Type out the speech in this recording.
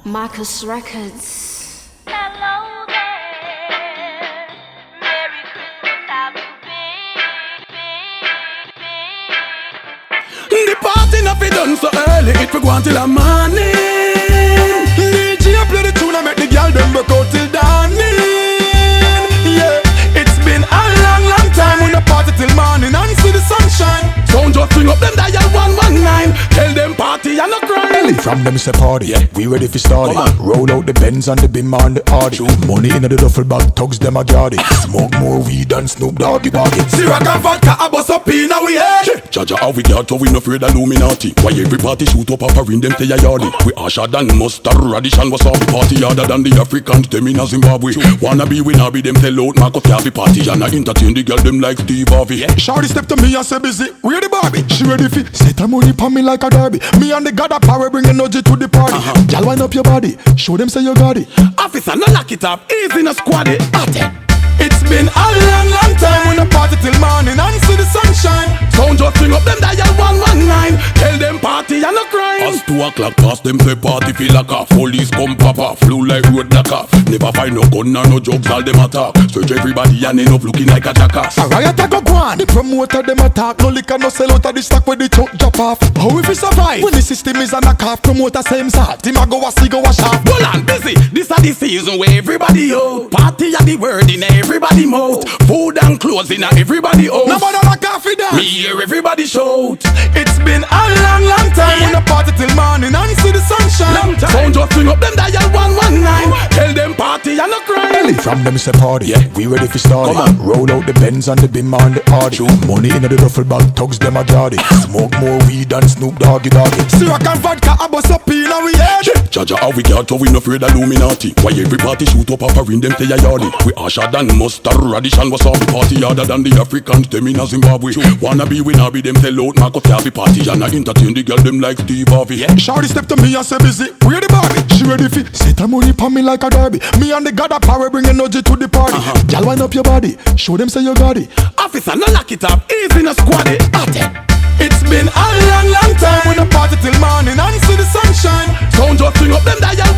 Markus Records. Hello there, Merry Christmas, how you been? The party not be done so early, it for go on till the morning. DJ play the tune and make the girl them broke out till dawning. Yeah, it's been a long, long time when the party till morning and see the sunshine. Sound just swing up them dial 119. Tell them party and no crying. From them say party, yeah. We ready for start it. Roll out the Benz and the Bim on the Audi. Money in the duffel bag, thugs them a guard it. Smoke more weed than Snoop Doggy Doggy. Syrup and vodka a bust up in our head. Jaja how we got so we no afraid of Illuminati. Why every party shoot up a in them play a yardy. We asher than mustard radish and was all the party harder than the Africans them in a Zimbabwe. Wanna be we not be them tell out Markus can't be party and I entertain the girl them like Steve Harvey. Shawty step to me and say busy, where the Barbie? She ready fi set her money pon me like a derby. Me and the God of power bring energy to the party. Y'all wind up your body, show them say you got it. Officer no lock it up, easy no squad it. It's been a long, long time when the party till morning and see the sunshine. Sound just swing up them dial 119. Tell them party and no crime. As 2 o'clock past them say party feel like a police come pop off, flew like road black off. Never find no gun or no drugs, all them attack. Search everybody and end up looking like a jackass. A riot a go on, the promoter them attack. No liquor no sell out of the stock where the truck drop off. How if we survive? When the system is a knock off, promoter same salt. Him a go a see go a shop. Hold on, busy. This a the season where everybody out. Party a the word in everybody mouth. Food and clothes in everybody house. Nobody like coffee dance. Me hear everybody shout. It's been a long, long time when the party till morning and see the sunshine. Sound just swing up them dial 119. Tell them party and no crime. From them say party, yeah. We ready for start it. Roll out the Benz and the Bim on the Audi. Money in the duffel bag, thugs them a guard it. Smoke more weed than Snoop Doggy Doggy. Syrup and vodka a bust up in our head. Jaja how we got so we no afraid of Illuminati. Why every party shoot up a in them play a yardy. We asher than mustard radish and was all the party harder than the Africans them in a Zimbabwe. Wanna be we not be them tell out Markus can't be party and I entertain the girl them like Steve Harvey. Shawty step to me and say busy, where the Barbie? She ready fi set her money pon me like a derby. Me and the God of power bring energy to the party. Y'all wind up your body, show them say you got it. Officer no lock it up, easy no squad it. It's been a long, long time when the party till morning and see the sunshine. Sound just swing up them dial